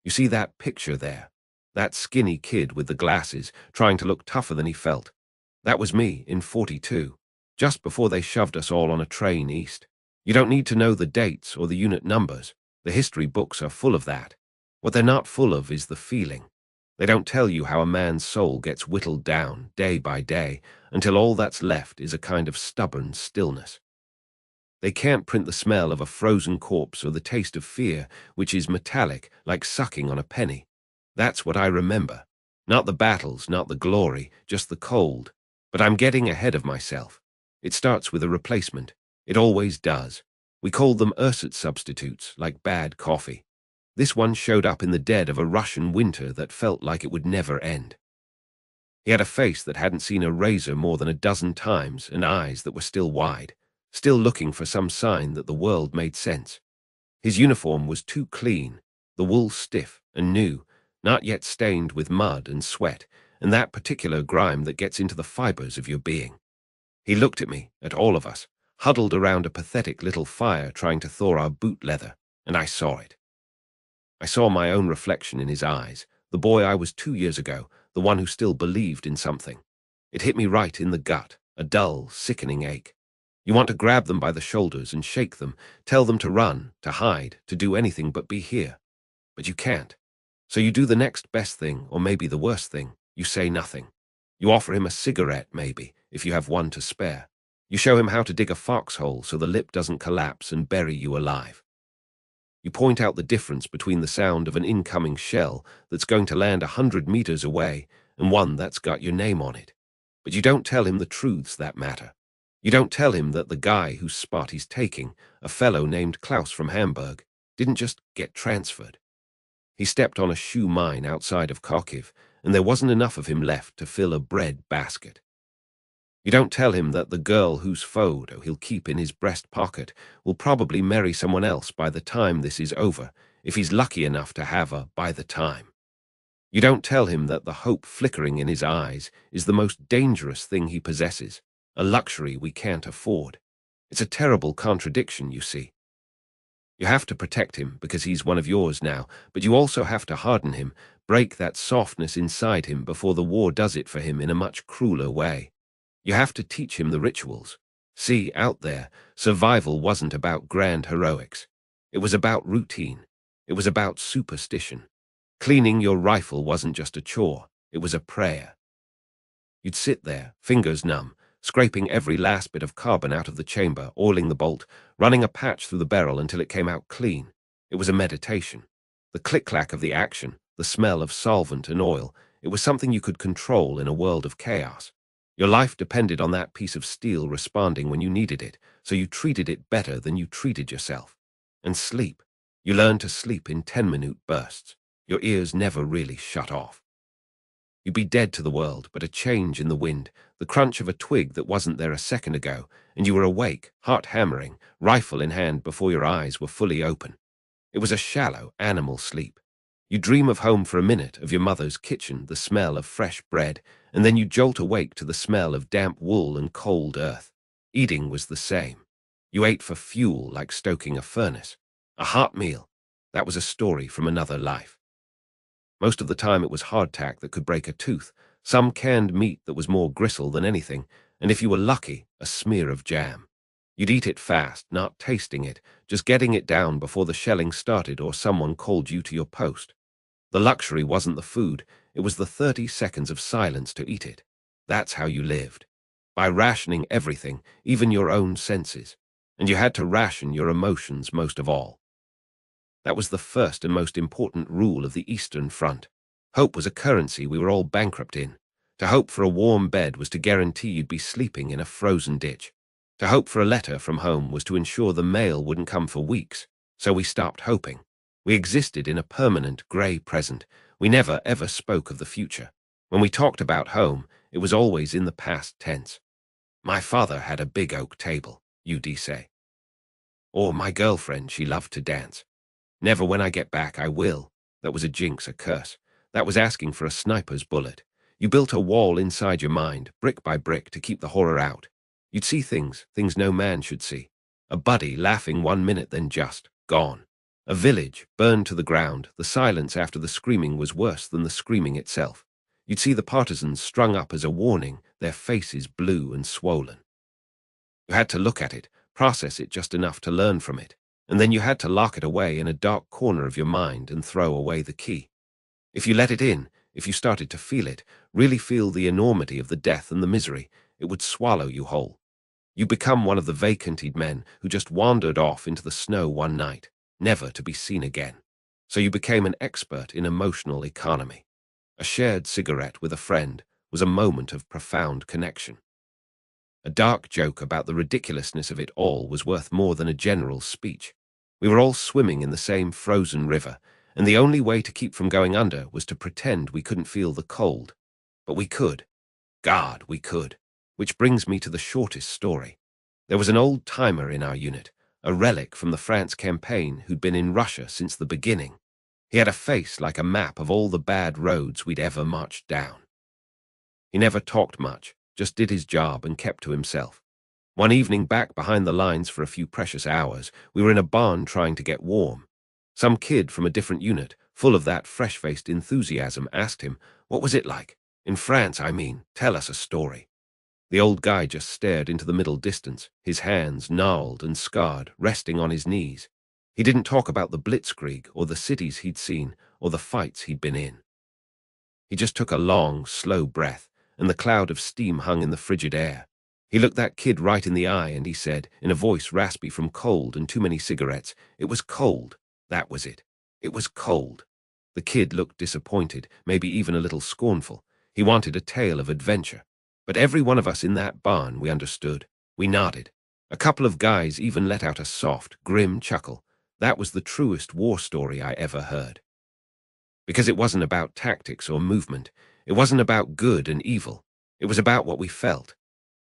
You see that picture there? That skinny kid with the glasses, trying to look tougher than he felt. That was me in 42, just before they shoved us all on a train east. You don't need to know the dates or the unit numbers. The history books are full of that. What they're not full of is the feeling. They don't tell you how a man's soul gets whittled down, day by day, until all that's left is a kind of stubborn stillness. They can't print the smell of a frozen corpse or the taste of fear, which is metallic, like sucking on a penny. That's what I remember. Not the battles, not the glory, just the cold. But I'm getting ahead of myself. It starts with a replacement. It always does. We called them ersatz substitutes, like bad coffee. This one showed up in the dead of a Russian winter that felt like it would never end. He had a face that hadn't seen a razor more than a dozen times and eyes that were still wide, still looking for some sign that the world made sense. His uniform was too clean, the wool stiff and new, not yet stained with mud and sweat, and that particular grime that gets into the fibers of your being. He looked at me, at all of us, huddled around a pathetic little fire trying to thaw our boot leather, and I saw it. I saw my own reflection in his eyes, the boy I was 2 years ago, the one who still believed in something. It hit me right in the gut, a dull, sickening ache. You want to grab them by the shoulders and shake them, tell them to run, to hide, to do anything but be here. But you can't. So you do the next best thing, or maybe the worst thing. You say nothing. You offer him a cigarette, maybe, if you have one to spare. You show him how to dig a foxhole so the lip doesn't collapse and bury you alive. You point out the difference between the sound of an incoming shell that's going to land 100 meters away and one that's got your name on it. But you don't tell him the truths that matter. You don't tell him that the guy whose spot he's taking, a fellow named Klaus from Hamburg, didn't just get transferred. He stepped on a shoe mine outside of Kharkiv, and there wasn't enough of him left to fill a bread basket. You don't tell him that the girl whose photo he'll keep in his breast pocket will probably marry someone else by the time this is over, if he's lucky enough to have a by the time. You don't tell him that the hope flickering in his eyes is the most dangerous thing he possesses, a luxury we can't afford. It's a terrible contradiction, you see. You have to protect him because he's one of yours now, but you also have to harden him, break that softness inside him before the war does it for him in a much crueler way. You have to teach him the rituals. See, out there, survival wasn't about grand heroics. It was about routine. It was about superstition. Cleaning your rifle wasn't just a chore, it was a prayer. You'd sit there, fingers numb, scraping every last bit of carbon out of the chamber, oiling the bolt, running a patch through the barrel until it came out clean. It was a meditation. The click-clack of the action, the smell of solvent and oil, it was something you could control in a world of chaos. Your life depended on that piece of steel responding when you needed it, so you treated it better than you treated yourself. And sleep. You learned to sleep in 10-minute bursts. Your ears never really shut off. You'd be dead to the world, but a change in the wind, the crunch of a twig that wasn't there a second ago, and you were awake, heart hammering, rifle in hand before your eyes were fully open. It was a shallow, animal sleep. You dream of home for a minute, of your mother's kitchen, the smell of fresh bread, and then you jolt awake to the smell of damp wool and cold earth. Eating was the same. You ate for fuel like stoking a furnace. A hot meal. That was a story from another life. Most of the time it was hardtack that could break a tooth, some canned meat that was more gristle than anything, and if you were lucky, a smear of jam. You'd eat it fast, not tasting it, just getting it down before the shelling started or someone called you to your post. The luxury wasn't the food, it was the 30 seconds of silence to eat it. That's how you lived. By rationing everything, even your own senses. And you had to ration your emotions most of all. That was the first and most important rule of the Eastern Front. Hope was a currency we were all bankrupt in. To hope for a warm bed was to guarantee you'd be sleeping in a frozen ditch. To hope for a letter from home was to ensure the mail wouldn't come for weeks. So we stopped hoping. We existed in a permanent grey present. We never ever spoke of the future. When we talked about home, it was always in the past tense. My father had a big oak table, you'd say. Or my girlfriend, she loved to dance. Never when I get back, I will. That was a jinx, a curse. That was asking for a sniper's bullet. You built a wall inside your mind, brick by brick, to keep the horror out. You'd see things no man should see. A buddy laughing 1 minute, then just gone. A village, burned to the ground, the silence after the screaming was worse than the screaming itself. You'd see the partisans strung up as a warning, their faces blue and swollen. You had to look at it, process it just enough to learn from it, and then you had to lock it away in a dark corner of your mind and throw away the key. If you let it in, if you started to feel it, really feel the enormity of the death and the misery, it would swallow you whole. You become one of the vacanted men who just wandered off into the snow one night, never to be seen again. So you became an expert in emotional economy. A shared cigarette with a friend was a moment of profound connection. A dark joke about the ridiculousness of it all was worth more than a general speech. We were all swimming in the same frozen river, and the only way to keep from going under was to pretend we couldn't feel the cold. But we could. God, we could. Which brings me to the shortest story. There was an old-timer in our unit, a relic from the France campaign who'd been in Russia since the beginning. He had a face like a map of all the bad roads we'd ever marched down. He never talked much, just did his job and kept to himself. One evening back behind the lines for a few precious hours, we were in a barn trying to get warm. Some kid from a different unit, full of that fresh-faced enthusiasm, asked him, "What was it like? In France, I mean. Tell us a story." The old guy just stared into the middle distance, his hands gnarled and scarred, resting on his knees. He didn't talk about the blitzkrieg or the cities he'd seen or the fights he'd been in. He just took a long, slow breath, and the cloud of steam hung in the frigid air. He looked that kid right in the eye and he said, in a voice raspy from cold and too many cigarettes, "It was cold. That was it. It was cold." The kid looked disappointed, maybe even a little scornful. He wanted a tale of adventure. But every one of us in that barn, we understood. We nodded. A couple of guys even let out a soft, grim chuckle. That was the truest war story I ever heard. Because it wasn't about tactics or movement. It wasn't about good and evil. It was about what we felt.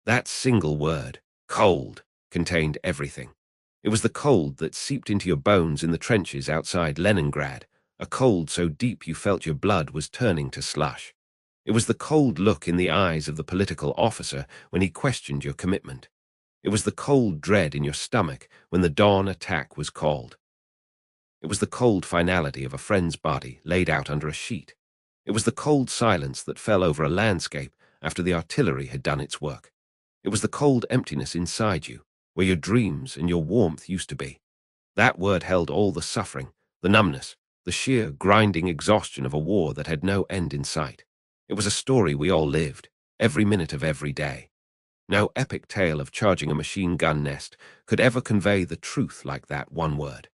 That single word, cold, contained everything. It was the cold that seeped into your bones in the trenches outside Leningrad, a cold so deep you felt your blood was turning to slush. It was the cold look in the eyes of the political officer when he questioned your commitment. It was the cold dread in your stomach when the dawn attack was called. It was the cold finality of a friend's body laid out under a sheet. It was the cold silence that fell over a landscape after the artillery had done its work. It was the cold emptiness inside you, where your dreams and your warmth used to be. That word held all the suffering, the numbness, the sheer grinding exhaustion of a war that had no end in sight. It was a story we all lived, every minute of every day. No epic tale of charging a machine gun nest could ever convey the truth like that one word.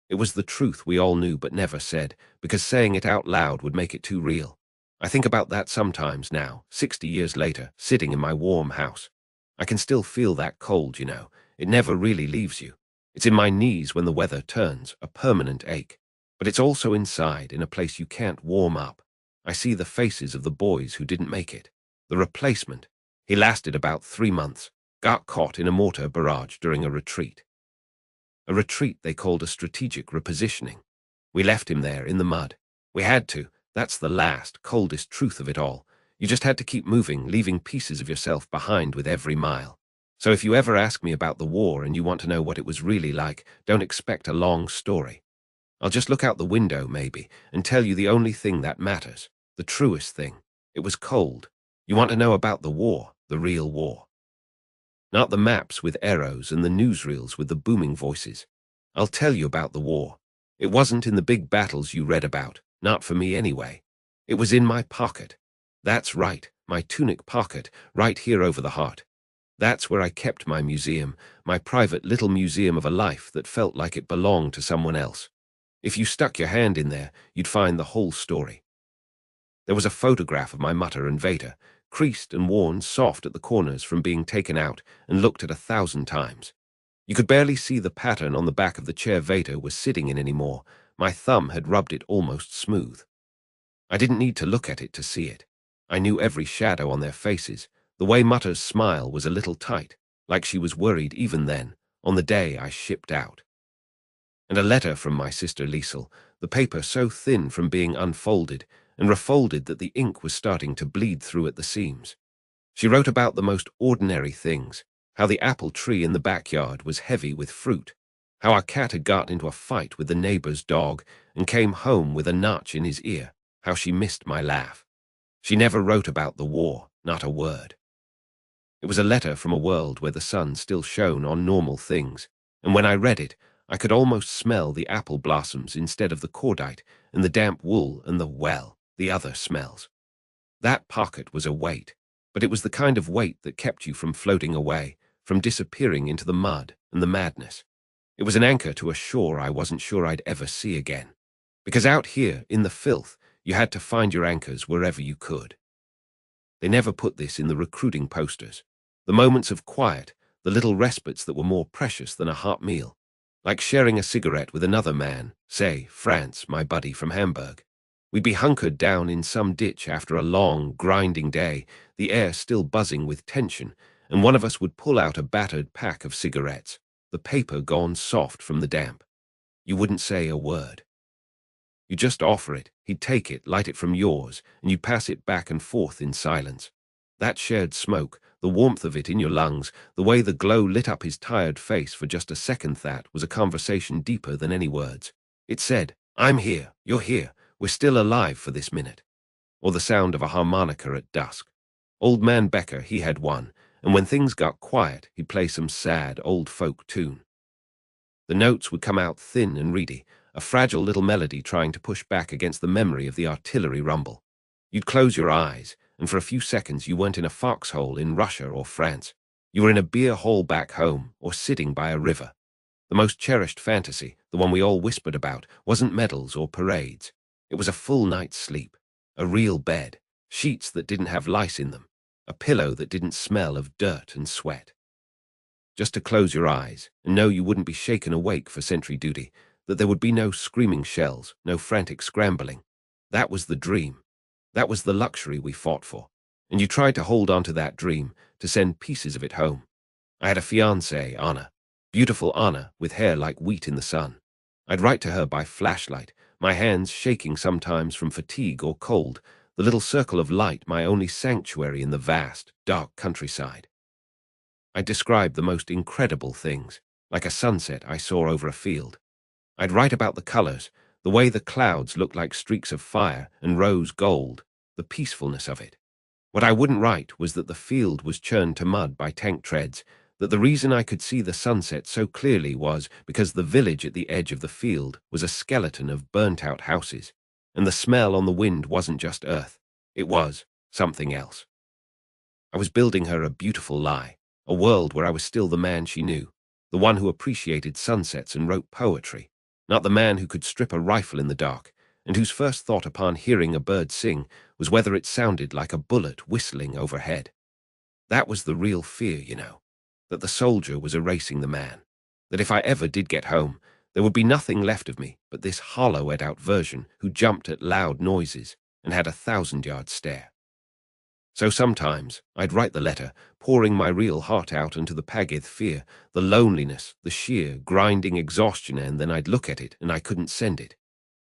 It was the truth we all knew but never said, because saying it out loud would make it too real. I think about that sometimes now, 60 years later, sitting in my warm house. I can still feel that cold, you know. It never really leaves you. It's in my knees when the weather turns, a permanent ache. But it's also inside, in a place you can't warm up. I see the faces of the boys who didn't make it. The replacement. He lasted about 3 months, got caught in a mortar barrage during a retreat. A retreat they called a strategic repositioning. We left him there in the mud. We had to. That's the last, coldest truth of it all. You just had to keep moving, leaving pieces of yourself behind with every mile. So if you ever ask me about the war and you want to know what it was really like, don't expect a long story. I'll just look out the window, maybe, and tell you the only thing that matters, the truest thing. It was cold. You want to know about the war, the real war. Not the maps with arrows and the newsreels with the booming voices. I'll tell you about the war. It wasn't in the big battles you read about, not for me anyway. It was in my pocket. That's right, my tunic pocket, right here over the heart. That's where I kept my museum, my private little museum of a life that felt like it belonged to someone else. If you stuck your hand in there, you'd find the whole story. There was a photograph of my mutter and Vader, creased and worn soft at the corners from being taken out and looked at 1,000 times. You could barely see the pattern on the back of the chair Vader was sitting in anymore. My thumb had rubbed it almost smooth. I didn't need to look at it to see it. I knew every shadow on their faces. The way Mutter's smile was a little tight, like she was worried even then, on the day I shipped out. And a letter from my sister Liesel, the paper so thin from being unfolded and refolded that the ink was starting to bleed through at the seams. She wrote about the most ordinary things, how the apple tree in the backyard was heavy with fruit, How our cat had got into a fight with the neighbor's dog and came home with a notch in his ear. How she missed my laugh. She never wrote about the war, not a word. It was a letter from a world where the sun still shone on normal things, and when I read it, I could almost smell the apple blossoms instead of the cordite and the damp wool and the other smells. That pocket was a weight, but it was the kind of weight that kept you from floating away, from disappearing into the mud and the madness. It was an anchor to a shore I wasn't sure I'd ever see again. Because out here, in the filth, you had to find your anchors wherever you could. They never put this in the recruiting posters. The moments of quiet, the little respites that were more precious than a hot meal. Like sharing a cigarette with another man, say, France, my buddy from Hamburg. We'd be hunkered down in some ditch after a long, grinding day, the air still buzzing with tension, and one of us would pull out a battered pack of cigarettes, the paper gone soft from the damp. You wouldn't say a word. You just offer it, he'd take it, light it from yours, and you'd pass it back and forth in silence. That shared smoke, the warmth of it in your lungs, the way the glow lit up his tired face for just a second, that was a conversation deeper than any words. It said, I'm here, you're here, we're still alive for this minute. Or the sound of a harmonica at dusk. Old man Becker, he had one, and when things got quiet, he'd play some sad, old folk tune. The notes would come out thin and reedy, a fragile little melody trying to push back against the memory of the artillery rumble. You'd close your eyes, and for a few seconds you weren't in a foxhole in Russia or France. You were in a beer hall back home, or sitting by a river. The most cherished fantasy, the one we all whispered about, wasn't medals or parades. It was a full night's sleep, a real bed, sheets that didn't have lice in them, a pillow that didn't smell of dirt and sweat. Just to close your eyes and know you wouldn't be shaken awake for sentry duty, that there would be no screaming shells, no frantic scrambling. That was the dream. That was the luxury we fought for. And you tried to hold on to that dream, to send pieces of it home. I had a fiancée, Anna. Beautiful Anna, with hair like wheat in the sun. I'd write to her by flashlight, my hands shaking sometimes from fatigue or cold, the little circle of light my only sanctuary in the vast, dark countryside. I'd describe the most incredible things, like a sunset I saw over a field. I'd write about the colors, the way the clouds looked like streaks of fire and rose gold, the peacefulness of it. What I wouldn't write was that the field was churned to mud by tank treads, that the reason I could see the sunset so clearly was because the village at the edge of the field was a skeleton of burnt-out houses, and the smell on the wind wasn't just earth, it was something else. I was building her a beautiful lie, a world where I was still the man she knew, the one who appreciated sunsets and wrote poetry, not the man who could strip a rifle in the dark, and whose first thought upon hearing a bird sing was whether it sounded like a bullet whistling overhead. That was the real fear, that the soldier was erasing the man, that if I ever did get home, there would be nothing left of me but this hollowed-out version who jumped at loud noises and had a 1,000-yard stare. So sometimes I'd write the letter, pouring my real heart out into the Pagith fear, the loneliness, the sheer, grinding exhaustion, and then I'd look at it and I couldn't send it.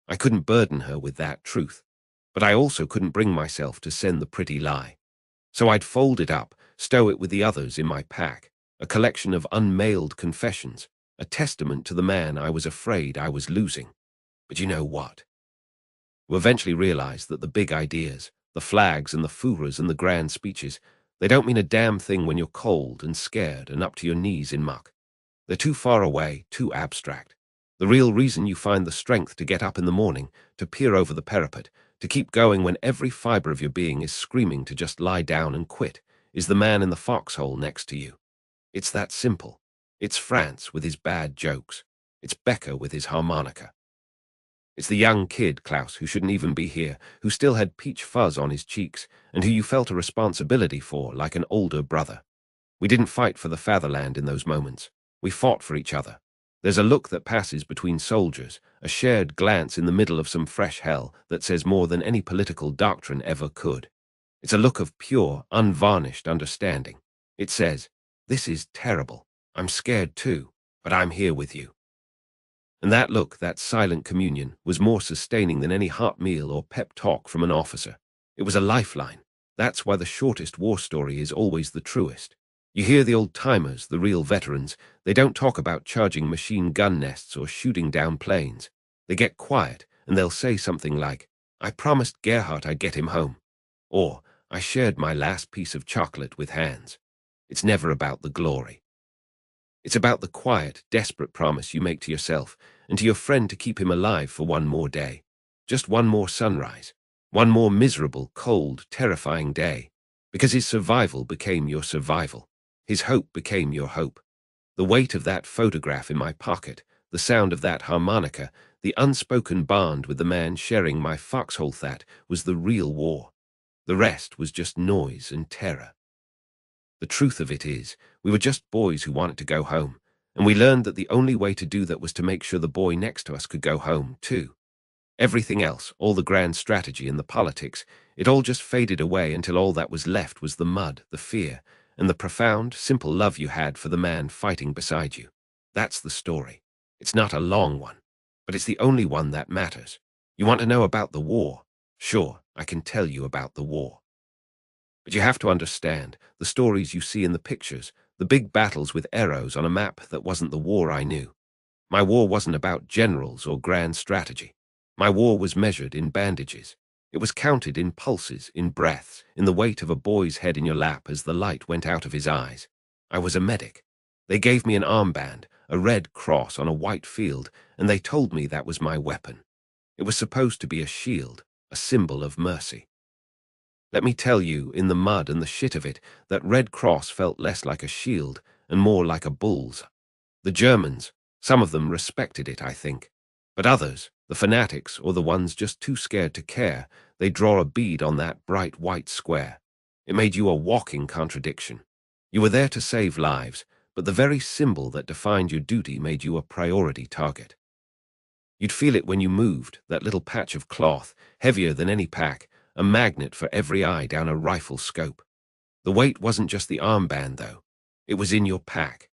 I couldn't burden her with that truth, but I also couldn't bring myself to send the pretty lie. So I'd fold it up, stow it with the others in my pack, a collection of unmailed confessions, a testament to the man I was afraid I was losing. But you know what? You eventually realize that the big ideas, the flags and the fuhras and the grand speeches, they don't mean a damn thing when you're cold and scared and up to your knees in muck. They're too far away, too abstract. The real reason you find the strength to get up in the morning, to peer over the parapet, to keep going when every fiber of your being is screaming to just lie down and quit, is the man in the foxhole next to you. It's that simple. It's France with his bad jokes. It's Becker with his harmonica. It's the young kid, Klaus, who shouldn't even be here, who still had peach fuzz on his cheeks, and who you felt a responsibility for like an older brother. We didn't fight for the fatherland in those moments. We fought for each other. There's a look that passes between soldiers, a shared glance in the middle of some fresh hell that says more than any political doctrine ever could. It's a look of pure, unvarnished understanding. It says, "This is terrible. I'm scared too, but I'm here with you." And that look, that silent communion, was more sustaining than any hot meal or pep talk from an officer. It was a lifeline. That's why the shortest war story is always the truest. You hear the old-timers, the real veterans, they don't talk about charging machine gun nests or shooting down planes. They get quiet, and they'll say something like, "I promised Gerhardt I'd get him home," or "I shared my last piece of chocolate with Hans." It's never about the glory. It's about the quiet, desperate promise you make to yourself and to your friend to keep him alive for one more day. Just one more sunrise. One more miserable, cold, terrifying day. Because his survival became your survival. His hope became your hope. The weight of that photograph in my pocket, the sound of that harmonica, the unspoken bond with the man sharing my foxhole that was the real war. The rest was just noise and terror. The truth of it is, we were just boys who wanted to go home, and we learned that the only way to do that was to make sure the boy next to us could go home, too. Everything else, all the grand strategy and the politics, it all just faded away until all that was left was the mud, the fear, and the profound, simple love you had for the man fighting beside you. That's the story. It's not a long one, but it's the only one that matters. You want to know about the war? Sure, I can tell you about the war. But you have to understand, the stories you see in the pictures, the big battles with arrows on a map, that wasn't the war I knew. My war wasn't about generals or grand strategy. My war was measured in bandages. It was counted in pulses, in breaths, in the weight of a boy's head in your lap as the light went out of his eyes. I was a medic. They gave me an armband, a red cross on a white field, and they told me that was my weapon. It was supposed to be a shield, a symbol of mercy. Let me tell you, in the mud and the shit of it, that Red Cross felt less like a shield and more like a bull's. The Germans, some of them respected it, I think. But others, the fanatics or the ones just too scared to care, they draw a bead on that bright white square. It made you a walking contradiction. You were there to save lives, but the very symbol that defined your duty made you a priority target. You'd feel it when you moved, that little patch of cloth, heavier than any pack, a magnet for every eye down a rifle scope. The weight wasn't just the armband, though. It was in your pack.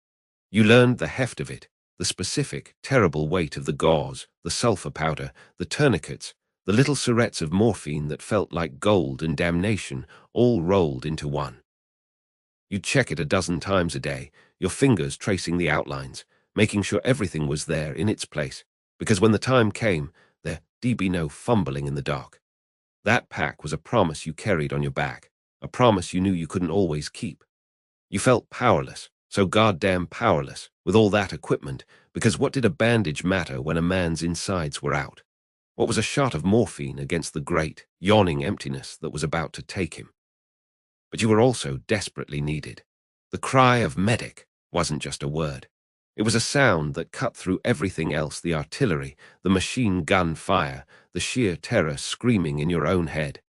You learned the heft of it, the specific, terrible weight of the gauze, the sulfur powder, the tourniquets, the little syrettes of morphine that felt like gold and damnation, all rolled into one. You'd check it a dozen times a day, your fingers tracing the outlines, making sure everything was there in its place, because when the time came, there'd be no fumbling in the dark. That pack was a promise you carried on your back, a promise you knew you couldn't always keep. You felt powerless, so goddamn powerless, with all that equipment, because what did a bandage matter when a man's insides were out? What was a shot of morphine against the great, yawning emptiness that was about to take him? But you were also desperately needed. The cry of medic wasn't just a word. It was a sound that cut through everything else, the artillery, the machine gun fire, the sheer terror screaming in your own head.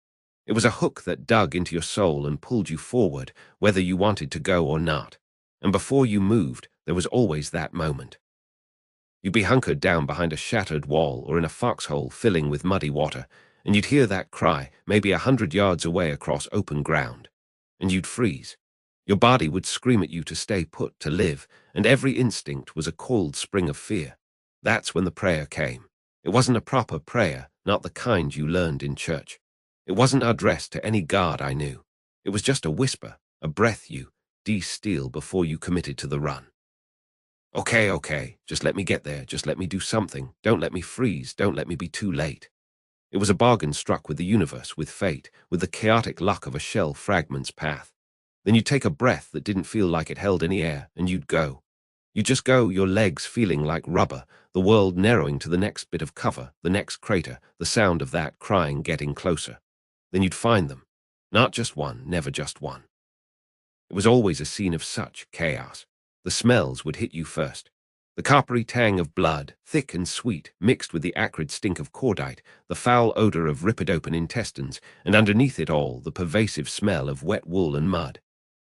It was a hook that dug into your soul and pulled you forward, whether you wanted to go or not. And before you moved, there was always that moment. You'd be hunkered down behind a shattered wall or in a foxhole filling with muddy water, and you'd hear that cry, maybe 100 yards away across open ground. And you'd freeze. Your body would scream at you to stay put, to live, and every instinct was a cold spring of fear. That's when the prayer came. It wasn't a proper prayer, not the kind you learned in church. It wasn't addressed to any God I knew. It was just a whisper, a breath you de-steal before you committed to the run. Okay, just let me get there, just let me do something. Don't let me freeze, don't let me be too late. It was a bargain struck with the universe, with fate, with the chaotic luck of a shell fragment's path. Then you'd take a breath that didn't feel like it held any air, and you'd go. You'd just go, your legs feeling like rubber, the world narrowing to the next bit of cover, the next crater, the sound of that crying getting closer. Then you'd find them. Not just one, never just one. It was always a scene of such chaos. The smells would hit you first. The coppery tang of blood, thick and sweet, mixed with the acrid stink of cordite, the foul odor of ripid-open intestines, and underneath it all, the pervasive smell of wet wool and mud.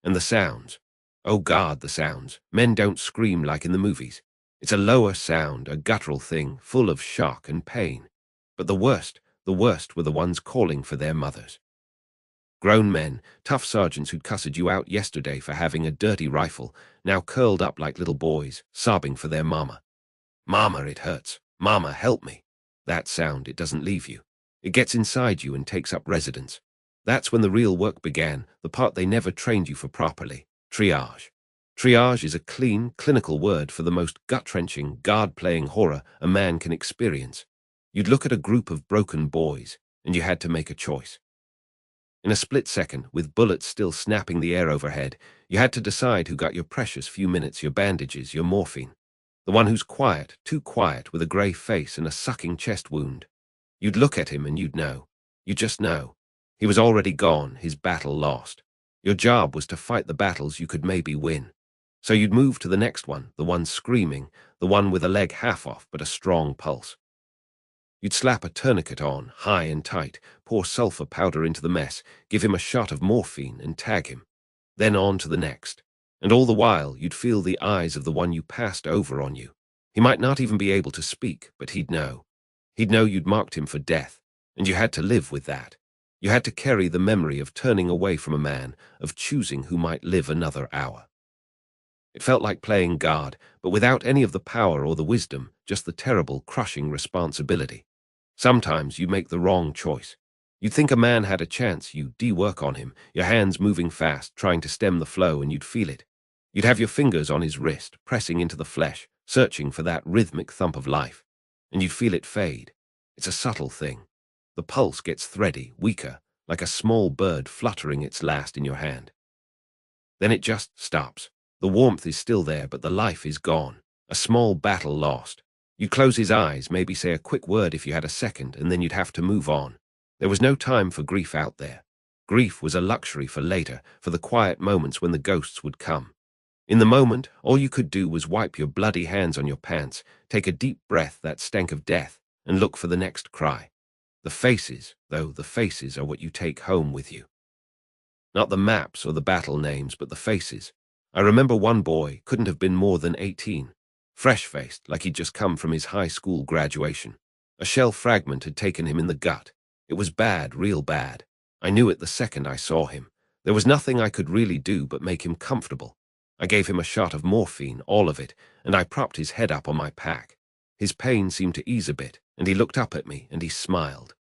And the sounds. Oh God, the sounds. Men don't scream like in the movies. It's a lower sound, a guttural thing, full of shock and pain. But the worst were the ones calling for their mothers. Grown men, tough sergeants who'd cussed you out yesterday for having a dirty rifle, now curled up like little boys, sobbing for their mama. Mama, it hurts. Mama, help me. That sound, it doesn't leave you. It gets inside you and takes up residence. That's when the real work began, the part they never trained you for properly. Triage. Triage is a clean, clinical word for the most gut-wrenching, guard-playing horror a man can experience. You'd look at a group of broken boys, and you had to make a choice. In a split second, with bullets still snapping the air overhead, you had to decide who got your precious few minutes, your bandages, your morphine. The one who's quiet, too quiet, with a grey face and a sucking chest wound. You'd look at him and you'd know. You just know. He was already gone, his battle lost. Your job was to fight the battles you could maybe win. So you'd move to the next one, the one screaming, the one with a leg half off but a strong pulse. You'd slap a tourniquet on, high and tight, pour sulfur powder into the mess, give him a shot of morphine and tag him. Then on to the next. And all the while, you'd feel the eyes of the one you passed over on you. He might not even be able to speak, but he'd know. He'd know you'd marked him for death, and you had to live with that. You had to carry the memory of turning away from a man, of choosing who might live another hour. It felt like playing guard, but without any of the power or the wisdom, just the terrible, crushing responsibility. Sometimes you make the wrong choice. You'd think a man had a chance, you'd de-work on him, your hands moving fast, trying to stem the flow, and you'd feel it. You'd have your fingers on his wrist, pressing into the flesh, searching for that rhythmic thump of life. And you'd feel it fade. It's a subtle thing. The pulse gets thready, weaker, like a small bird fluttering its last in your hand. Then it just stops. The warmth is still there, but the life is gone. A small battle lost. You'd close his eyes, maybe say a quick word if you had a second, and then you'd have to move on. There was no time for grief out there. Grief was a luxury for later, for the quiet moments when the ghosts would come. In the moment, all you could do was wipe your bloody hands on your pants, take a deep breath that stank of death, and look for the next cry. The faces, though, the faces are what you take home with you. Not the maps or the battle names, but the faces. I remember one boy couldn't have been more than 18, fresh-faced, like he'd just come from his high school graduation. A shell fragment had taken him in the gut. It was bad, real bad. I knew it the second I saw him. There was nothing I could really do but make him comfortable. I gave him a shot of morphine, all of it, and I propped his head up on my pack. His pain seemed to ease a bit, and he looked up at me, and he smiled.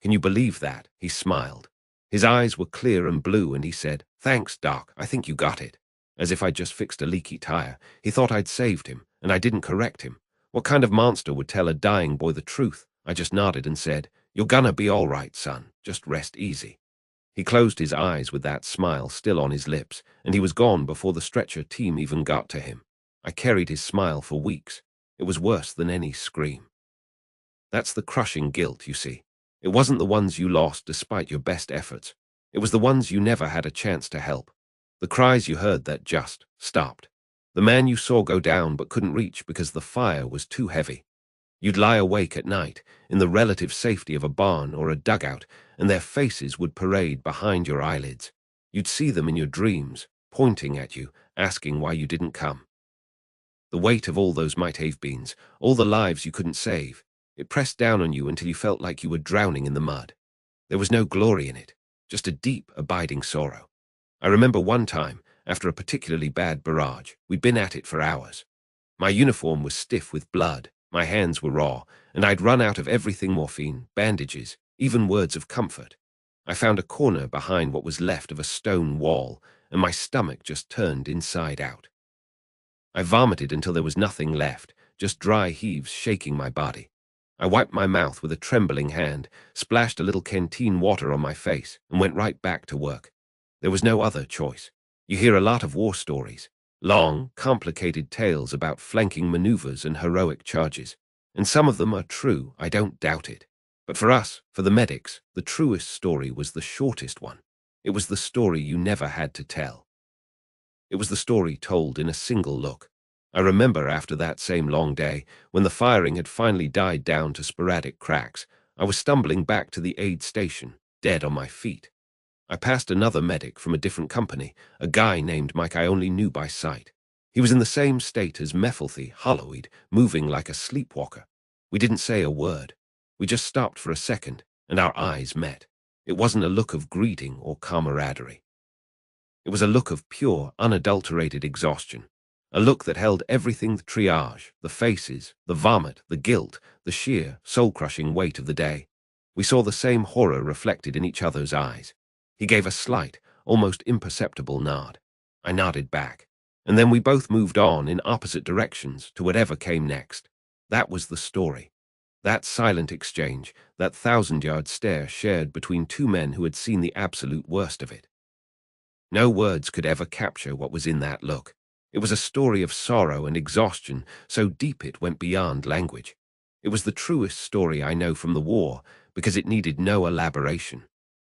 Can you believe that? He smiled. His eyes were clear and blue, and he said, "Thanks, Doc, I think you got it." As if I'd just fixed a leaky tire. He thought I'd saved him, and I didn't correct him. What kind of monster would tell a dying boy the truth? I just nodded and said, "You're gonna be all right, son. Just rest easy." He closed his eyes with that smile still on his lips, and he was gone before the stretcher team even got to him. I carried his smile for weeks. It was worse than any scream. That's the crushing guilt, you see. It wasn't the ones you lost despite your best efforts. It was the ones you never had a chance to help. The cries you heard that just stopped. The man you saw go down but couldn't reach because the fire was too heavy. You'd lie awake at night, in the relative safety of a barn or a dugout, and their faces would parade behind your eyelids. You'd see them in your dreams, pointing at you, asking why you didn't come. The weight of all those might-have beens, all the lives you couldn't save, it pressed down on you until you felt like you were drowning in the mud. There was no glory in it, just a deep, abiding sorrow. I remember one time, after a particularly bad barrage, we'd been at it for hours. My uniform was stiff with blood, my hands were raw, and I'd run out of everything: morphine, bandages, even words of comfort. I found a corner behind what was left of a stone wall, and my stomach just turned inside out. I vomited until there was nothing left, just dry heaves shaking my body. I wiped my mouth with a trembling hand, splashed a little canteen water on my face, and went right back to work. There was no other choice. You hear a lot of war stories, long, complicated tales about flanking maneuvers and heroic charges, and some of them are true, I don't doubt it. But for us, for the medics, the truest story was the shortest one. It was the story you never had to tell. It was the story told in a single look. I remember after that same long day, when the firing had finally died down to sporadic cracks, I was stumbling back to the aid station, dead on my feet. I passed another medic from a different company, a guy named Mike I only knew by sight. He was in the same state as Mephilte, hollow-eyed, moving like a sleepwalker. We didn't say a word. We just stopped for a second, and our eyes met. It wasn't a look of greeting or camaraderie. It was a look of pure, unadulterated exhaustion. A look that held everything: the triage, the faces, the vomit, the guilt, the sheer, soul-crushing weight of the day. We saw the same horror reflected in each other's eyes. He gave a slight, almost imperceptible nod. I nodded back. And then we both moved on in opposite directions to whatever came next. That was the story. That silent exchange, that thousand-yard stare shared between two men who had seen the absolute worst of it. No words could ever capture what was in that look. It was a story of sorrow and exhaustion, so deep it went beyond language. It was the truest story I know from the war, because it needed no elaboration.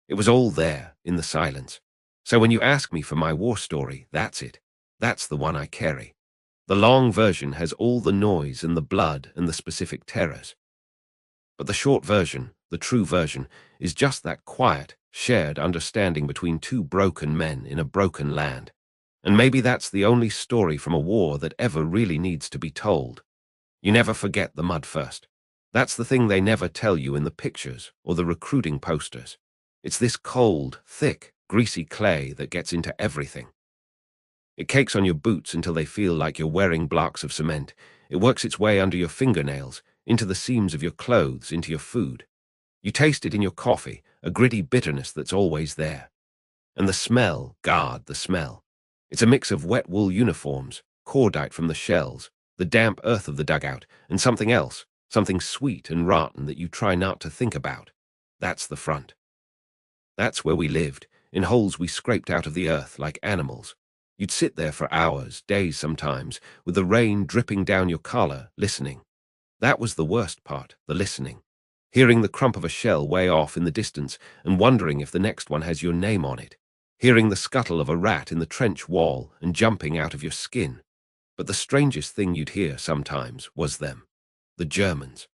It was all there, in the silence. So when you ask me for my war story, that's it. That's the one I carry. The long version has all the noise and the blood and the specific terrors. But the short version, the true version, is just that quiet, shared understanding between two broken men in a broken land. And maybe that's the only story from a war that ever really needs to be told. You never forget the mud first. That's the thing they never tell you in the pictures or the recruiting posters. It's this cold, thick, greasy clay that gets into everything. It cakes on your boots until they feel like you're wearing blocks of cement. It works its way under your fingernails, into the seams of your clothes, into your food. You taste it in your coffee, a gritty bitterness that's always there. And the smell, God, the smell. It's a mix of wet wool uniforms, cordite from the shells, the damp earth of the dugout, and something else, something sweet and rotten that you try not to think about. That's the front. That's where we lived, in holes we scraped out of the earth like animals. You'd sit there for hours, days sometimes, with the rain dripping down your collar, listening. That was the worst part, the listening. Hearing the crump of a shell way off in the distance and wondering if the next one has your name on it. Hearing the scuttle of a rat in the trench wall and jumping out of your skin. But the strangest thing you'd hear sometimes was them. The Germans.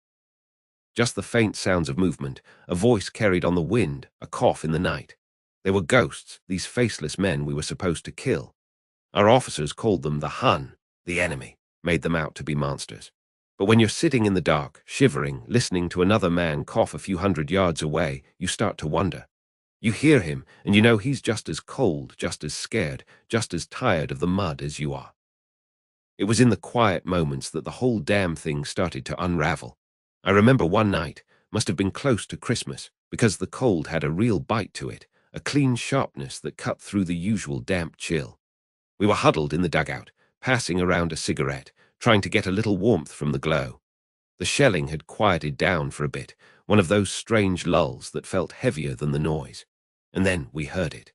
Just the faint sounds of movement, a voice carried on the wind, a cough in the night. They were ghosts, these faceless men we were supposed to kill. Our officers called them the Hun, the enemy, made them out to be monsters. But when you're sitting in the dark, shivering, listening to another man cough a few hundred yards away, you start to wonder. You hear him, and you know he's just as cold, just as scared, just as tired of the mud as you are. It was in the quiet moments that the whole damn thing started to unravel. I remember one night, must have been close to Christmas, because the cold had a real bite to it, a clean sharpness that cut through the usual damp chill. We were huddled in the dugout, passing around a cigarette, trying to get a little warmth from the glow. The shelling had quieted down for a bit, one of those strange lulls that felt heavier than the noise. And then we heard it.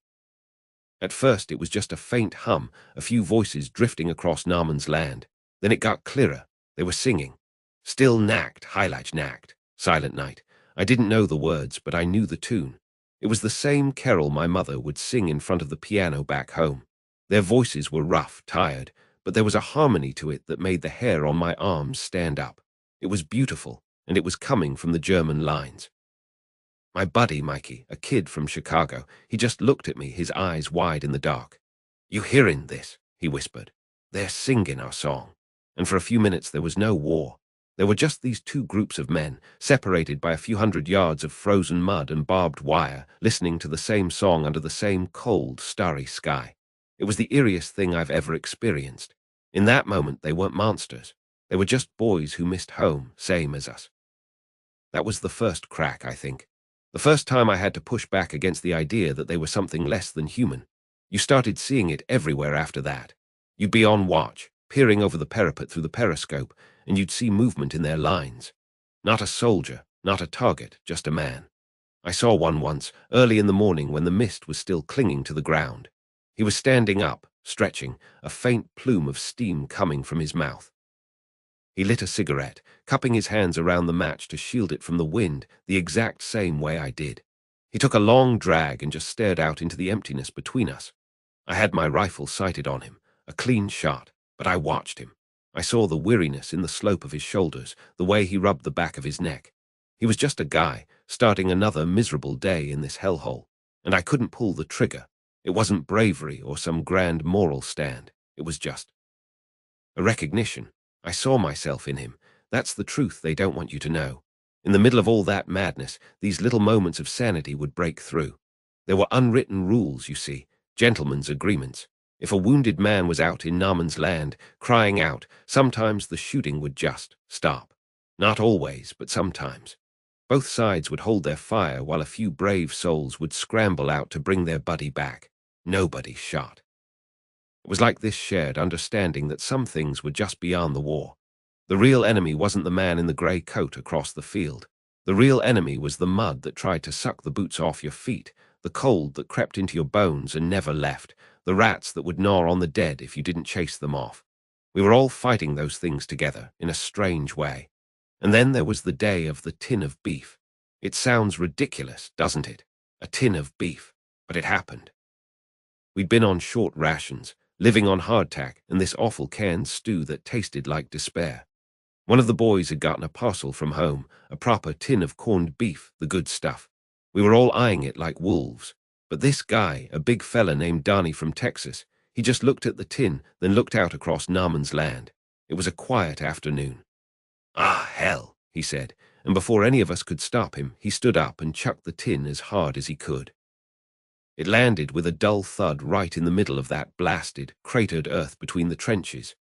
At first it was just a faint hum, a few voices drifting across Naaman's land. Then it got clearer. They were singing. Still nacht, Heilig nacht, Silent Night. I didn't know the words, but I knew the tune. It was the same carol my mother would sing in front of the piano back home. Their voices were rough, tired, but there was a harmony to it that made the hair on my arms stand up. It was beautiful, and it was coming from the German lines. My buddy, Mikey, a kid from Chicago, he just looked at me, his eyes wide in the dark. "You hearin' this?" he whispered. "They're singing our song." And for a few minutes there was no war. There were just these two groups of men, separated by a few hundred yards of frozen mud and barbed wire, listening to the same song under the same cold, starry sky. It was the eeriest thing I've ever experienced. In that moment they weren't monsters. They were just boys who missed home, same as us. That was the first crack, I think. The first time I had to push back against the idea that they were something less than human. You started seeing it everywhere after that. You'd be on watch, peering over the parapet through the periscope, and you'd see movement in their lines. Not a soldier, not a target, just a man. I saw one once, early in the morning when the mist was still clinging to the ground. He was standing up, stretching, a faint plume of steam coming from his mouth. He lit a cigarette, cupping his hands around the match to shield it from the wind, the exact same way I did. He took a long drag and just stared out into the emptiness between us. I had my rifle sighted on him, a clean shot, but I watched him. I saw the weariness in the slope of his shoulders, the way he rubbed the back of his neck. He was just a guy, starting another miserable day in this hellhole, and I couldn't pull the trigger. It wasn't bravery or some grand moral stand. It was just a recognition. I saw myself in him. That's the truth they don't want you to know. In the middle of all that madness, these little moments of sanity would break through. There were unwritten rules, you see, gentlemen's agreements. If a wounded man was out in Naaman's land, crying out, sometimes the shooting would just stop. Not always, but sometimes. Both sides would hold their fire while a few brave souls would scramble out to bring their buddy back. Nobody shot. It was like this shared understanding that some things were just beyond the war. The real enemy wasn't the man in the grey coat across the field. The real enemy was the mud that tried to suck the boots off your feet, the cold that crept into your bones and never left, the rats that would gnaw on the dead if you didn't chase them off. We were all fighting those things together in a strange way. And then there was the day of the tin of beef. It sounds ridiculous, doesn't it? A tin of beef. But it happened. We'd been on short rations, living on hardtack and this awful canned stew that tasted like despair. One of the boys had gotten a parcel from home, a proper tin of corned beef, the good stuff. We were all eyeing it like wolves. But this guy, a big fella named Donnie from Texas, he just looked at the tin, then looked out across Naaman's land. It was a quiet afternoon. "Ah, hell," he said, and before any of us could stop him, he stood up and chucked the tin as hard as he could. It landed with a dull thud right in the middle of that blasted, cratered earth between the trenches.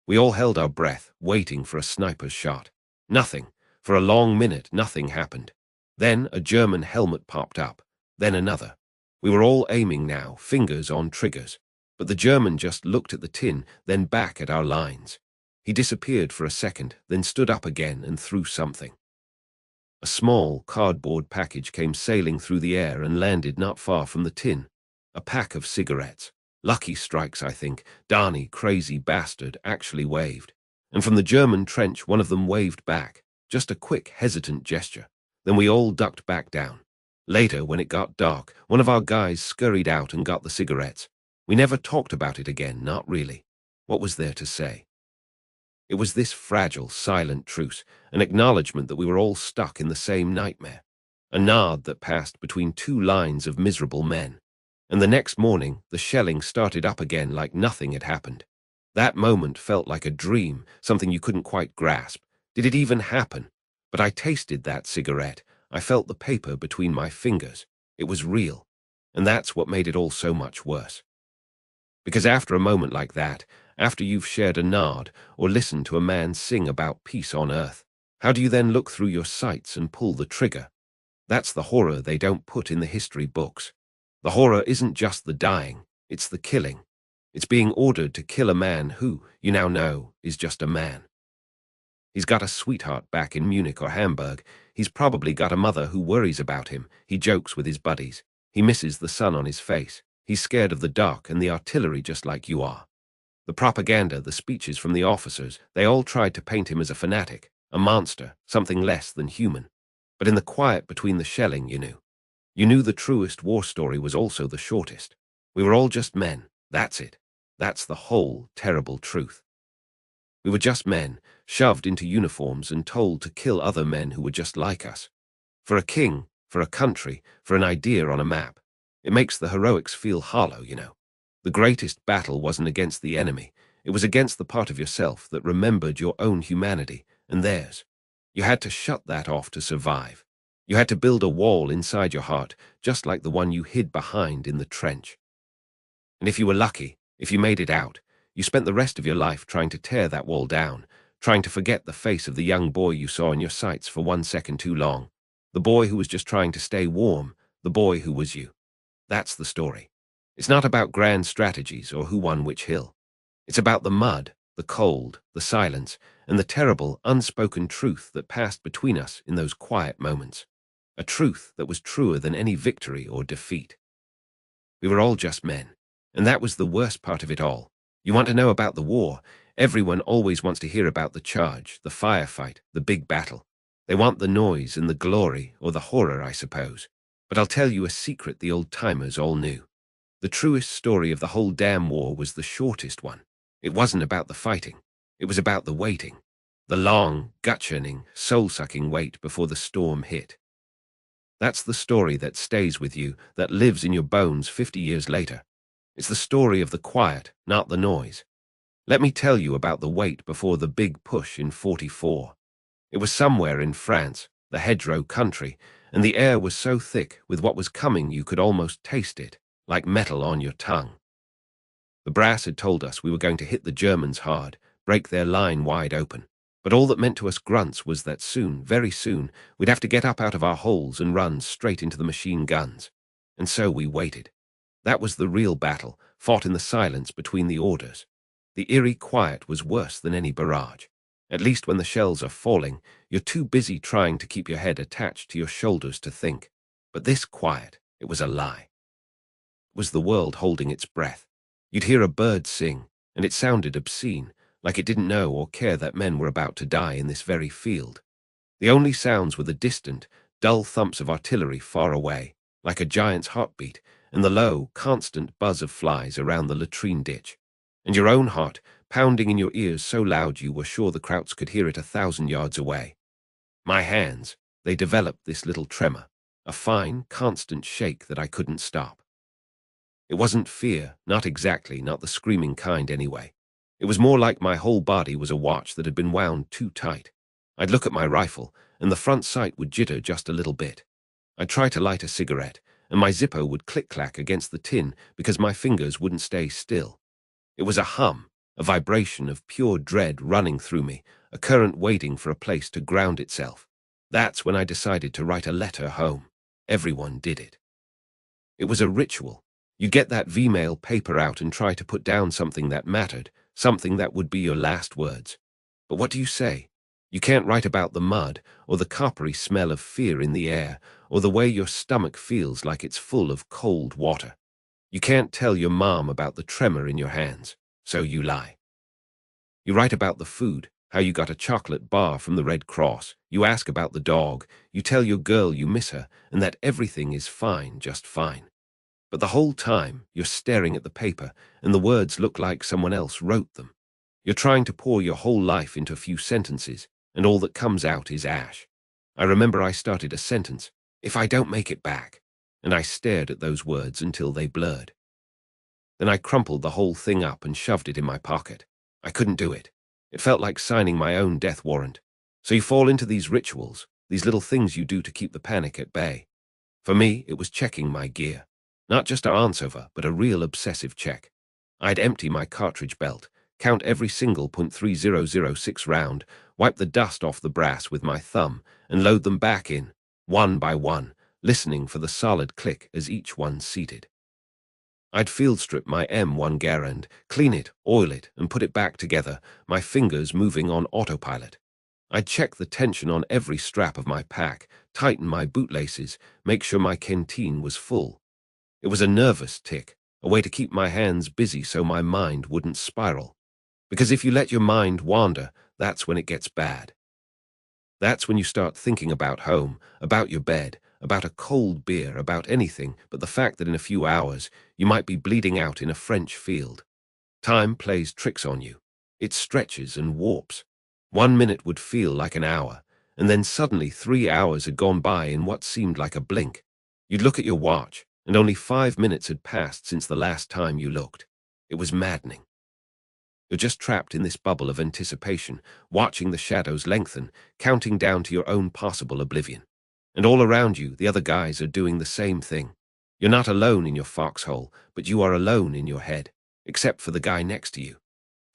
We all held our breath, waiting for a sniper's shot. Nothing. For a long minute, nothing happened. Then a German helmet popped up. Then another. We were all aiming now, fingers on triggers. But the German just looked at the tin, then back at our lines. He disappeared for a second, then stood up again and threw something. A small, cardboard package came sailing through the air and landed not far from the tin. A pack of cigarettes. Lucky strikes, I think. Darny, crazy bastard, actually waved. And from the German trench, one of them waved back. Just a quick, hesitant gesture. Then we all ducked back down. Later, when it got dark, one of our guys scurried out and got the cigarettes. We never talked about it again, not really. What was there to say? It was this fragile, silent truce, an acknowledgement that we were all stuck in the same nightmare, a nod that passed between two lines of miserable men. And the next morning, the shelling started up again like nothing had happened. That moment felt like a dream, something you couldn't quite grasp. Did it even happen? But I tasted that cigarette. I felt the paper between my fingers. It was real. And that's what made it all so much worse. Because after a moment like that, after you've shared a nod or listened to a man sing about peace on earth, how do you then look through your sights and pull the trigger? That's the horror they don't put in the history books. The horror isn't just the dying, it's the killing. It's being ordered to kill a man who, you now know, is just a man. He's got a sweetheart back in Munich or Hamburg. He's probably got a mother who worries about him. He jokes with his buddies. He misses the sun on his face. He's scared of the dark and the artillery just like you are. The propaganda, the speeches from the officers, they all tried to paint him as a fanatic, a monster, something less than human. But in the quiet between the shelling, you knew. You knew the truest war story was also the shortest. We were all just men. That's it. That's the whole terrible truth. We were just men, shoved into uniforms and told to kill other men who were just like us. For a king, for a country, for an idea on a map. It makes the heroics feel hollow, you know. The greatest battle wasn't against the enemy. It was against the part of yourself that remembered your own humanity and theirs. You had to shut that off to survive. You had to build a wall inside your heart, just like the one you hid behind in the trench. And if you were lucky, if you made it out, you spent the rest of your life trying to tear that wall down, trying to forget the face of the young boy you saw in your sights for 1 second too long. The boy who was just trying to stay warm, the boy who was you. That's the story. It's not about grand strategies or who won which hill. It's about the mud, the cold, the silence, and the terrible, unspoken truth that passed between us in those quiet moments. A truth that was truer than any victory or defeat. We were all just men, and that was the worst part of it all. You want to know about the war, everyone always wants to hear about the charge, the firefight, the big battle. They want the noise and the glory, or the horror, I suppose. But I'll tell you a secret the old-timers all knew. The truest story of the whole damn war was the shortest one. It wasn't about the fighting. It was about the waiting. The long, gut-churning, soul-sucking wait before the storm hit. That's the story that stays with you, that lives in your bones 50 years later. It's the story of the quiet, not the noise. Let me tell you about the wait before the big push in 44. It was somewhere in France, the hedgerow country, and the air was so thick with what was coming you could almost taste it, like metal on your tongue. The brass had told us we were going to hit the Germans hard, break their line wide open. But all that meant to us grunts was that soon, very soon, we'd have to get up out of our holes and run straight into the machine guns. And so we waited. That was the real battle, fought in the silence between the orders. The eerie quiet was worse than any barrage. At least when the shells are falling, you're too busy trying to keep your head attached to your shoulders to think. But this quiet, it was a lie. It was the world holding its breath. You'd hear a bird sing, and it sounded obscene, like it didn't know or care that men were about to die in this very field. The only sounds were the distant, dull thumps of artillery far away, like a giant's heartbeat, and the low, constant buzz of flies around the latrine ditch. And your own heart pounding in your ears so loud you were sure the Krauts could hear it 1,000 yards away. My hands, they developed this little tremor, a fine, constant shake that I couldn't stop. It wasn't fear, not exactly, not the screaming kind anyway. It was more like my whole body was a watch that had been wound too tight. I'd look at my rifle, and the front sight would jitter just a little bit. I'd try to light a cigarette, and my Zippo would click-clack against the tin because my fingers wouldn't stay still. It was a hum, a vibration of pure dread running through me, a current waiting for a place to ground itself. That's when I decided to write a letter home. Everyone did it. It was a ritual. You get that V-mail paper out and try to put down something that mattered, something that would be your last words. But what do you say? You can't write about the mud, or the coppery smell of fear in the air, or the way your stomach feels like it's full of cold water. You can't tell your mom about the tremor in your hands, so you lie. You write about the food, how you got a chocolate bar from the Red Cross. You ask about the dog. You tell your girl you miss her, and that everything is fine, just fine. But the whole time, you're staring at the paper, and the words look like someone else wrote them. You're trying to pour your whole life into a few sentences, and all that comes out is ash. I remember I started a sentence, "If I don't make it back," and I stared at those words until they blurred. Then I crumpled the whole thing up and shoved it in my pocket. I couldn't do it. It felt like signing my own death warrant. So you fall into these rituals, these little things you do to keep the panic at bay. For me, it was checking my gear. Not just a once-over, but a real obsessive check. I'd empty my cartridge belt, count every single .3006 round, wipe the dust off the brass with my thumb, and load them back in, one by one, listening for the solid click as each one seated. I'd field strip my M1 Garand, clean it, oil it, and put it back together, my fingers moving on autopilot. I'd check the tension on every strap of my pack, tighten my bootlaces, make sure my canteen was full. It was a nervous tick, a way to keep my hands busy so my mind wouldn't spiral. Because if you let your mind wander, that's when it gets bad. That's when you start thinking about home, about your bed, about a cold beer, about anything but the fact that in a few hours you might be bleeding out in a French field. Time plays tricks on you. It stretches and warps. 1 minute would feel like an hour, and then suddenly 3 hours had gone by in what seemed like a blink. You'd look at your watch, and only 5 minutes had passed since the last time you looked. It was maddening. You're just trapped in this bubble of anticipation, watching the shadows lengthen, counting down to your own possible oblivion. And all around you, the other guys are doing the same thing. You're not alone in your foxhole, but you are alone in your head, except for the guy next to you.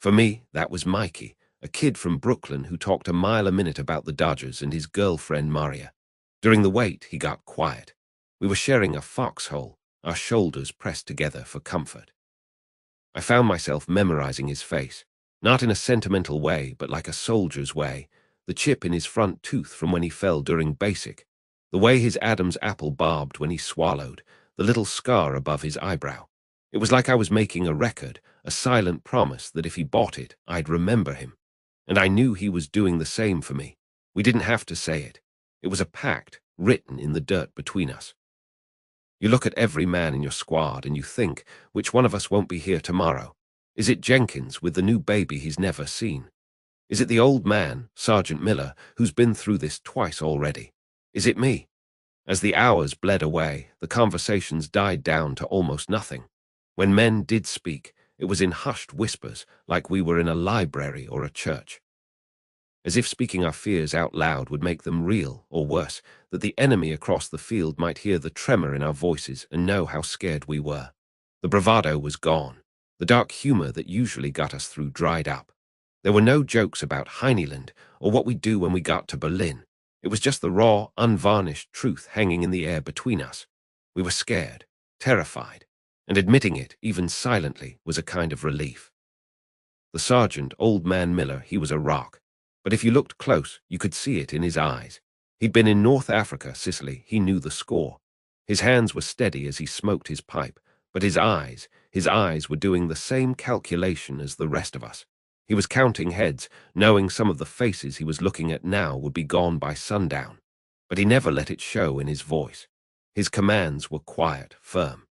For me, that was Mikey, a kid from Brooklyn who talked a mile a minute about the Dodgers and his girlfriend Maria. During the wait, he got quiet. We were sharing a foxhole, our shoulders pressed together for comfort. I found myself memorizing his face, not in a sentimental way, but like a soldier's way, the chip in his front tooth from when he fell during basic, the way his Adam's apple bobbed when he swallowed, the little scar above his eyebrow. It was like I was making a record, a silent promise that if he bought it, I'd remember him. And I knew he was doing the same for me. We didn't have to say it. It was a pact, written in the dirt between us. You look at every man in your squad and you think, which one of us won't be here tomorrow? Is it Jenkins with the new baby he's never seen? Is it the old man, Sergeant Miller, who's been through this twice already? Is it me? As the hours bled away, the conversations died down to almost nothing. When men did speak, it was in hushed whispers, like we were in a library or a church. As if speaking our fears out loud would make them real, or worse, that the enemy across the field might hear the tremor in our voices and know how scared we were. The bravado was gone. The dark humor that usually got us through dried up. There were no jokes about Heineland or what we'd do when we got to Berlin. It was just the raw, unvarnished truth hanging in the air between us. We were scared, terrified, and admitting it, even silently, was a kind of relief. The sergeant, old man Miller, he was a rock. But if you looked close, you could see it in his eyes. He'd been in North Africa, Sicily, he knew the score. His hands were steady as he smoked his pipe, but his eyes were doing the same calculation as the rest of us. He was counting heads, knowing some of the faces he was looking at now would be gone by sundown. But he never let it show in his voice. His commands were quiet, firm.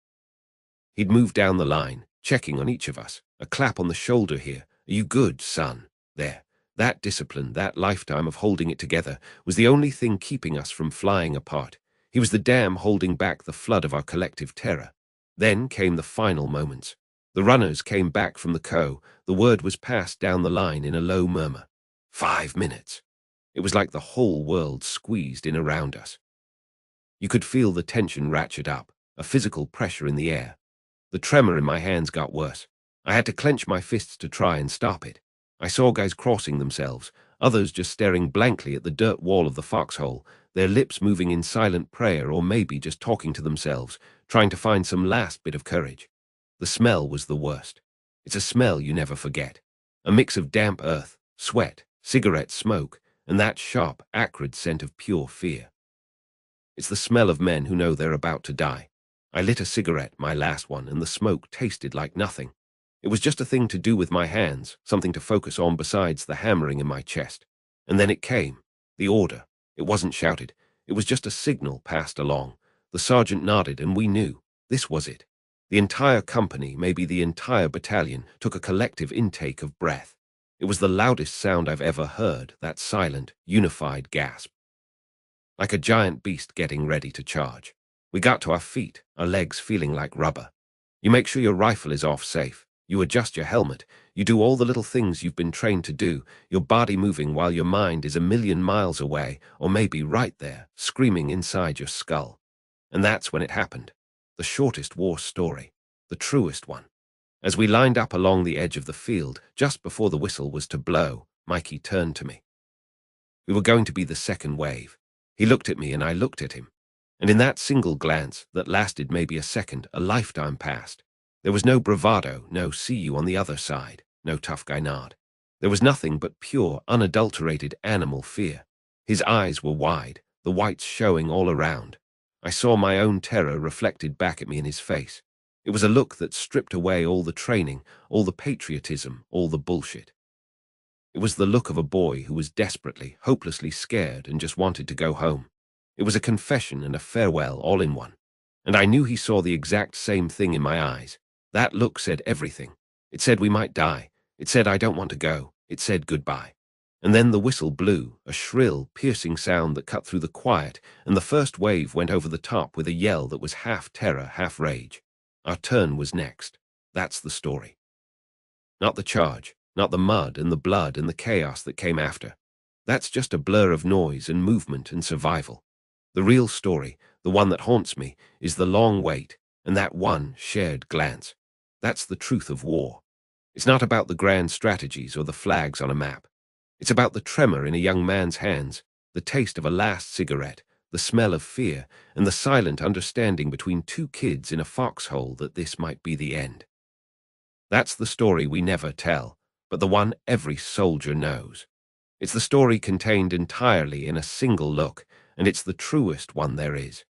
He'd move down the line, checking on each of us, a clap on the shoulder here. Are you good, son? There. That discipline, that lifetime of holding it together, was the only thing keeping us from flying apart. He was the dam holding back the flood of our collective terror. Then came the final moments. The runners came back from the co. The word was passed down the line in a low murmur. 5 minutes. It was like the whole world squeezed in around us. You could feel the tension ratchet up, a physical pressure in the air. The tremor in my hands got worse. I had to clench my fists to try and stop it. I saw guys crossing themselves, others just staring blankly at the dirt wall of the foxhole, their lips moving in silent prayer or maybe just talking to themselves, trying to find some last bit of courage. The smell was the worst. It's a smell you never forget. A mix of damp earth, sweat, cigarette smoke, and that sharp, acrid scent of pure fear. It's the smell of men who know they're about to die. I lit a cigarette, my last one, and the smoke tasted like nothing. It was just a thing to do with my hands, something to focus on besides the hammering in my chest. And then it came. The order. It wasn't shouted. It was just a signal passed along. The sergeant nodded, and we knew. This was it. The entire company, maybe the entire battalion, took a collective intake of breath. It was the loudest sound I've ever heard, that silent, unified gasp. Like a giant beast getting ready to charge. We got to our feet, our legs feeling like rubber. You make sure your rifle is off safe. You adjust your helmet. You do all the little things you've been trained to do, your body moving while your mind is a million miles away, or maybe right there, screaming inside your skull. And that's when it happened. The shortest war story. The truest one. As we lined up along the edge of the field, just before the whistle was to blow, Mikey turned to me. We were going to be the second wave. He looked at me and I looked at him. And in that single glance that lasted maybe a second, a lifetime passed. There was no bravado, no see you on the other side, no tough guy nod. There was nothing but pure, unadulterated animal fear. His eyes were wide, the whites showing all around. I saw my own terror reflected back at me in his face. It was a look that stripped away all the training, all the patriotism, all the bullshit. It was the look of a boy who was desperately, hopelessly scared and just wanted to go home. It was a confession and a farewell all in one. And I knew he saw the exact same thing in my eyes. That look said everything. It said we might die. It said I don't want to go. It said goodbye. And then the whistle blew, a shrill, piercing sound that cut through the quiet, and the first wave went over the top with a yell that was half terror, half rage. Our turn was next. That's the story. Not the charge, not the mud and the blood and the chaos that came after. That's just a blur of noise and movement and survival. The real story, the one that haunts me, is the long wait and that one shared glance. That's the truth of war. It's not about the grand strategies or the flags on a map. It's about the tremor in a young man's hands, the taste of a last cigarette, the smell of fear, and the silent understanding between two kids in a foxhole that this might be the end. That's the story we never tell, but the one every soldier knows. It's the story contained entirely in a single look, and it's the truest one there is.